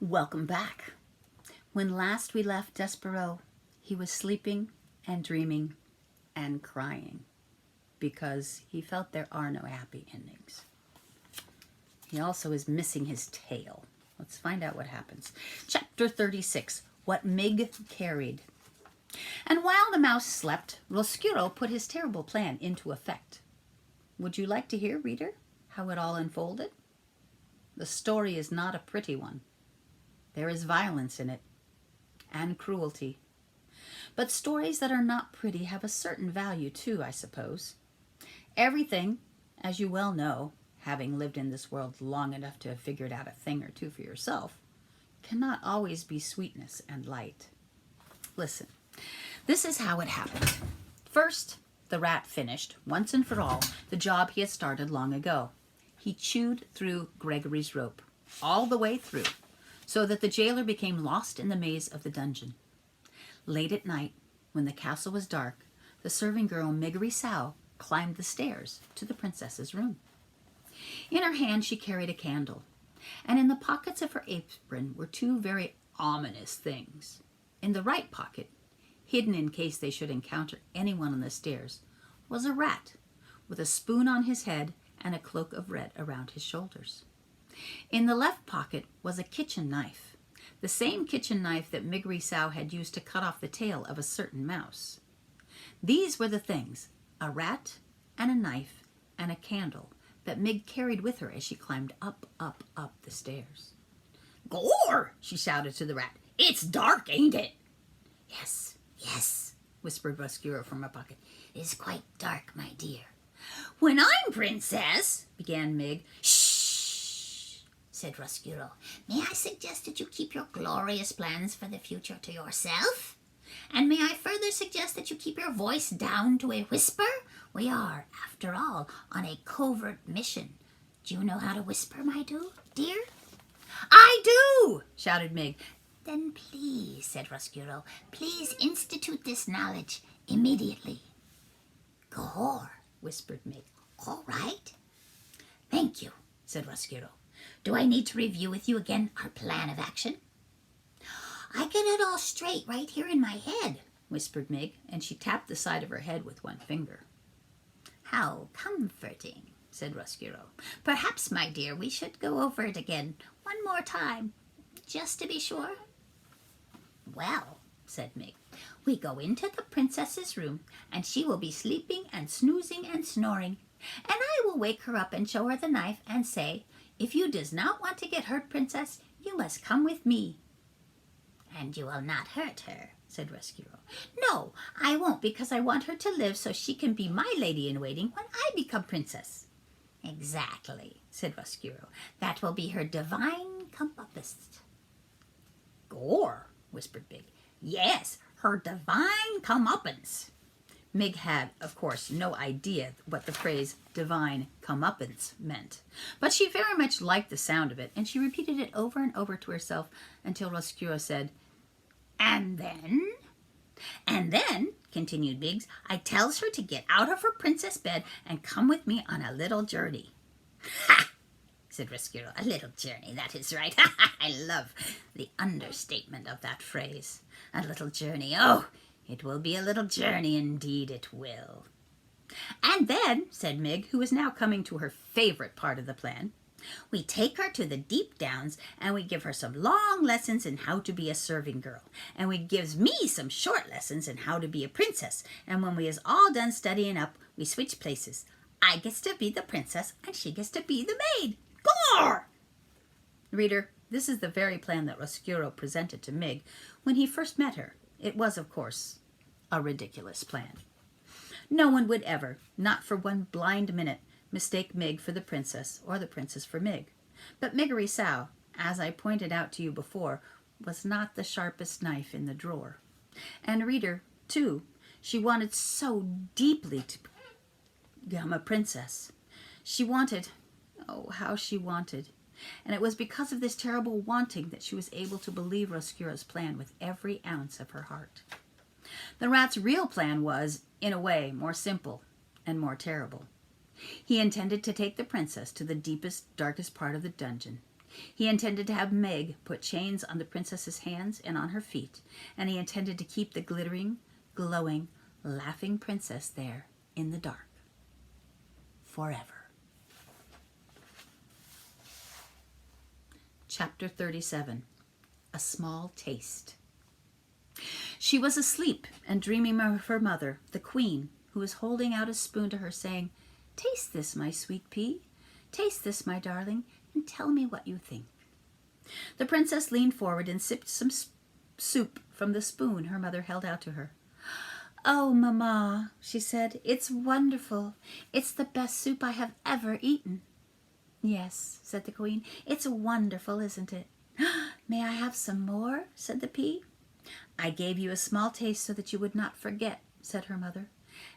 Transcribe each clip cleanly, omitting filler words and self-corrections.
Welcome back. When last we left Despereaux, he was sleeping and dreaming and crying because he felt there are no happy endings. He also is missing his tail. Let's find out what happens. Chapter 36, What Mig Carried. And while the mouse slept, Roscuro put his terrible plan into effect. Would you like to hear, reader, how it all unfolded? The story is not a pretty one. There is violence in it, and cruelty. But stories that are not pretty have a certain value too, I suppose. Everything, as you well know, having lived in this world long enough to have figured out a thing or two for yourself, cannot always be sweetness and light. Listen, this is how it happened. First, the rat finished, once and for all, the job he had started long ago. He chewed through Gregory's rope, all the way through, so that the jailer became lost in the maze of the dungeon. Late at night, when the castle was dark, the serving girl Miggery climbed the stairs to the princess's room. In her hand she carried a candle, and in the pockets of her apron were two very ominous things. In the right pocket, hidden in case they should encounter anyone on the stairs, was a rat with a spoon on his head and a cloak of red around his shoulders. In the left pocket was a kitchen knife, the same kitchen knife that Miggery had used to cut off the tail of a certain mouse. These were the things, a rat and a knife and a candle, that Mig carried with her as she climbed up the stairs. "Gore!" she shouted to the rat. "It's dark, ain't it?" Yes, yes, whispered Roscuro from her pocket. "It is quite dark, my dear." "When I'm princess," began Mig. "Shh," said Roscuro. "May I suggest that you keep your glorious plans for the future to yourself? And may I further suggest that you keep your voice down to a whisper? We are, after all, on a covert mission. Do you know how to whisper, my dear?" "I do!" shouted Mig. "Then please," said Roscuro, "please institute this knowledge immediately." "Gore," whispered Mig. "All right." "Thank you," said Roscuro. "Do I need to review with you again our plan of action?" "I get it all straight right here in my head," whispered Mig, and she tapped the side of her head with one finger. "How comforting," said Roscuro. "Perhaps, my dear, we should go over it again one more time, just to be sure." "Well," said Mig, "we go into the princess's room, and she will be sleeping and snoozing and snoring, and I will wake her up and show her the knife and say, 'If you does not want to get hurt, princess, you must come with me.'" "And you will not hurt her," said Roscuro. "No, I won't, because I want her to live so she can be my lady-in-waiting when I become princess." "Exactly," said Roscuro. "That will be her divine comeuppance." "Gore," whispered Mig. "Yes, her divine comeuppance." Mig had, of course, no idea what the phrase divine comeuppance meant, but she very much liked the sound of it, and she repeated it over and over to herself until Roscuro said, "And then?" "And then," continued Biggs, "I tells her to get out of her princess bed and come with me on a little journey." "Ha!" said Roscuro. "A little journey, that is right. I love the understatement of that phrase. A little journey. Oh, it will be a little journey, indeed it will." "And then," said Mig, who was now coming to her favorite part of the plan, "we take her to the deep downs, and we give her some long lessons in how to be a serving girl, and we gives me some short lessons in how to be a princess, and when we is all done studying up, we switch places. I gets to be the princess, and she gets to be the maid. Gore!" Reader, this is the very plan that Roscuro presented to Mig when he first met her. It was, of course, a ridiculous plan. No one would ever, not for one blind minute, mistake Mig for the princess or the princess for Mig. But Miggery, as I pointed out to you before, was not the sharpest knife in the drawer. And reader, too, she wanted so deeply to become a princess. She wanted, oh, how she wanted. And it was because of this terrible wanting that she was able to believe Roscuro's plan with every ounce of her heart. The rat's real plan was, in a way, more simple and more terrible. He intended to take the princess to the deepest, darkest part of the dungeon. He intended to have Meg put chains on the princess's hands and on her feet, and he intended to keep the glittering, glowing, laughing princess there in the dark forever. Chapter 37. A Small Taste. She was asleep and dreaming of her mother, the queen, who was holding out a spoon to her, saying, "Taste this, my sweet pea. Taste this, my darling, and tell me what you think." The princess leaned forward and sipped some soup from the spoon her mother held out to her. "Oh, Mamma," she said, "it's wonderful. It's the best soup I have ever eaten." "Yes," said the queen, "it's wonderful, isn't it?" "May I have some more?" said the pea. "I gave you a small taste so that you would not forget," said her mother,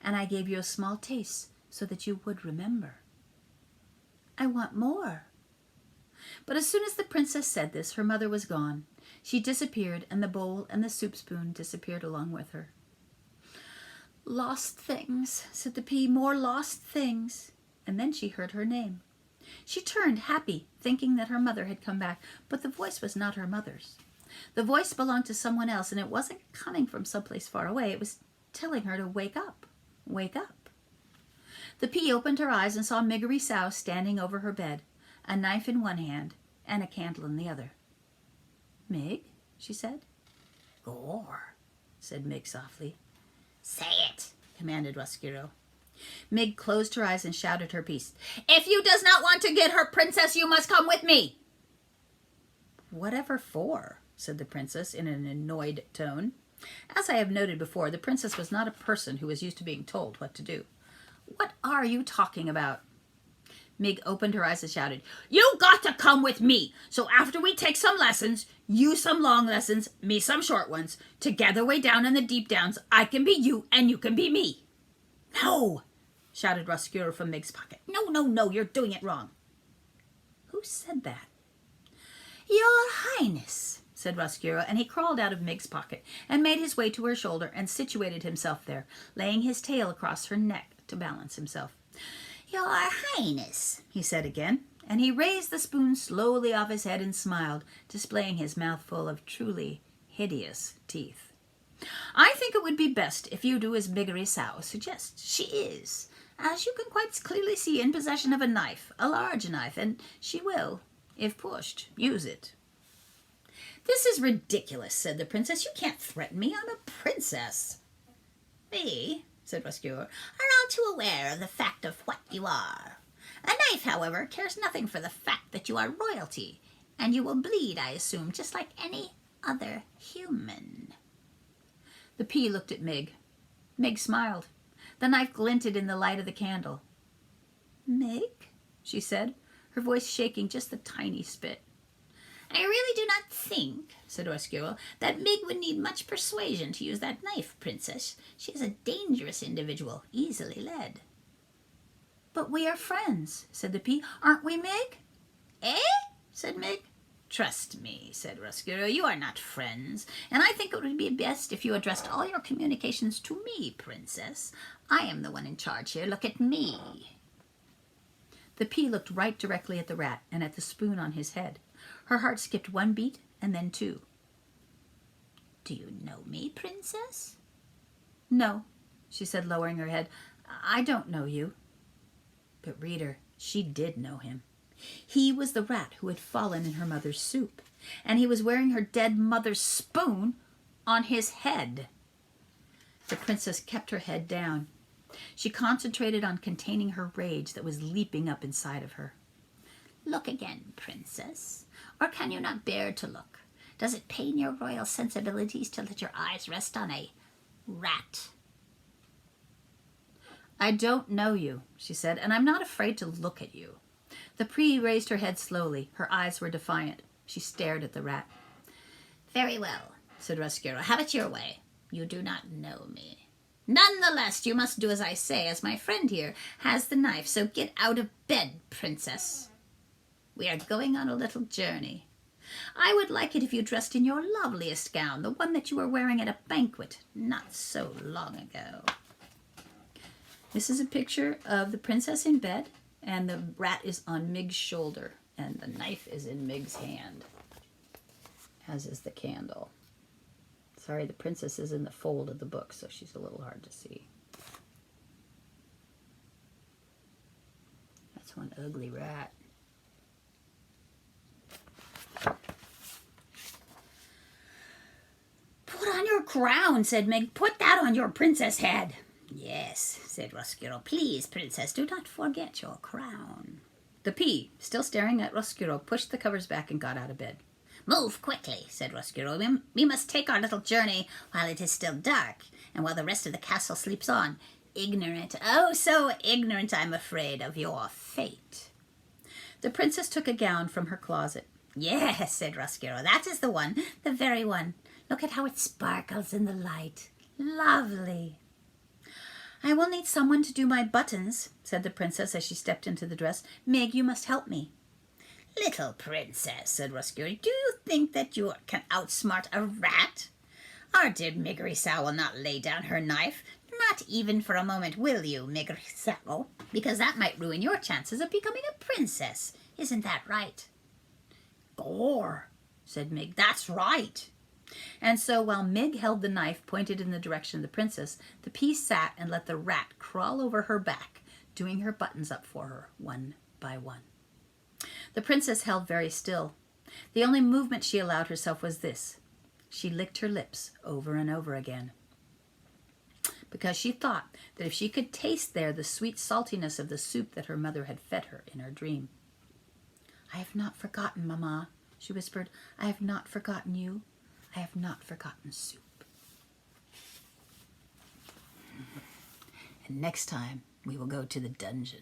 "and I gave you a small taste so that you would remember." "I want more." But as soon as the princess said this, her mother was gone. She disappeared, and the bowl and the soup spoon disappeared along with her. "Lost things," said the pea, "more lost things." And then she heard her name. She turned, happy, thinking that her mother had come back, but the voice was not her mother's. The voice belonged to someone else, and it wasn't coming from someplace far away. It was telling her to wake up, wake up. The pea opened her eyes and saw Miggery Sow standing over her bed, a knife in one hand and a candle in the other. "Mig," she said. Gore, said Mig softly. say it, commanded Roscuro. Mig closed her eyes and shouted her piece. "If you does not want to get her, princess, you must come with me." "Whatever for?" said the princess in an annoyed tone. As I have noted before, the princess was not a person who was used to being told what to do. "What are you talking about?" Mig opened her eyes and shouted, "You got to come with me. So after we take some lessons, you some long lessons, me some short ones, together way down in the deep downs, I can be you and you can be me." "No," shouted Roscuro from Mig's pocket. "No, no, no, you're doing it wrong." "Who said that?" "Your Highness," said Roscuro, and he crawled out of Mig's pocket and made his way to her shoulder and situated himself there, laying his tail across her neck to balance himself. "Your Highness," he said again, and he raised the spoon slowly off his head and smiled, displaying his mouth full of truly hideous teeth. "I think it would be best if you do as Miggery Sow suggests. She is, as you can quite clearly see, in possession of a knife, a large knife, and she will, if pushed, use it." "This is ridiculous," said the princess. "You can't threaten me. I'm a princess." "Me," said Roscuro, "are all too aware of the fact of what you are. A knife, however, cares nothing for the fact that you are royalty, and you will bleed, I assume, just like any other human." The pea looked at Mig. Mig smiled. The knife glinted in the light of the candle. "Mig," she said, her voice shaking just a tiny bit. "I really do not think," said Roscuro, "that Mig would need much persuasion to use that knife, princess. She is a dangerous individual, easily led." "But we are friends," said the pea. "Aren't we, Mig?" "Eh?" said Mig. "Trust me," said Roscuro, "you are not friends, and I think it would be best if you addressed all your communications to me, princess. I am the one in charge here. Look at me." The pea looked right directly at the rat and at the spoon on his head. Her heart skipped one beat and then two. "Do you know me, princess?" "No," she said, lowering her head. "I don't know you." But reader, she did know him. He was the rat who had fallen in her mother's soup, and he was wearing her dead mother's spoon on his head. The princess kept her head down. She concentrated on containing her rage that was leaping up inside of her. "Look again, princess. Or can you not bear to look? Does it pain your royal sensibilities to let your eyes rest on a rat?" "I don't know you," she said, "and I'm not afraid to look at you." The pea raised her head slowly. Her eyes were defiant. She stared at the rat. "Very well," said Roscuro. "Have it your way. You do not know me. None the less, you must do as I say, as my friend here has the knife. So get out of bed, princess. We are going on a little journey. I would like it if you dressed in your loveliest gown, the one that you were wearing at a banquet not so long ago." This is a picture of the princess in bed, and the rat is on Mig's shoulder. And the knife is in Mig's hand, as is the candle. Sorry, the princess is in the fold of the book, so she's a little hard to see. That's one ugly rat. Put on your crown, said Mig. Put that on your princess head. Yes, said Roscuro. Please, princess, do not forget your crown. The pea, still staring at Roscuro, pushed the covers back and got out of bed. Move quickly, said Roscuro. We must take our little journey while it is still dark, and while the rest of the castle sleeps on. Ignorant, oh so ignorant, I'm afraid, of your fate. The princess took a gown from her closet. Yes, said Roscuro, that is the one, the very one. Look at how it sparkles in the light. Lovely. I will need someone to do my buttons, said the princess as she stepped into the dress. Mig, you must help me. Little princess, said Roscuro, do you think that you can outsmart a rat? Our dear Migrisao will not lay down her knife, not even for a moment, will you, Migrisao? Because that might ruin your chances of becoming a princess. Isn't that right? Gore, said Mig. That's right. And so while Mig held the knife pointed in the direction of the princess, the pea sat and let the rat crawl over her back, doing her buttons up for her one by one. The princess held very still. The only movement she allowed herself was this. She licked her lips over and over again, because she thought that if she could taste there the sweet saltiness of the soup that her mother had fed her in her dream. I have not forgotten, Mamma, she whispered. I have not forgotten you. I have not forgotten soup. And next time we will go to the dungeon.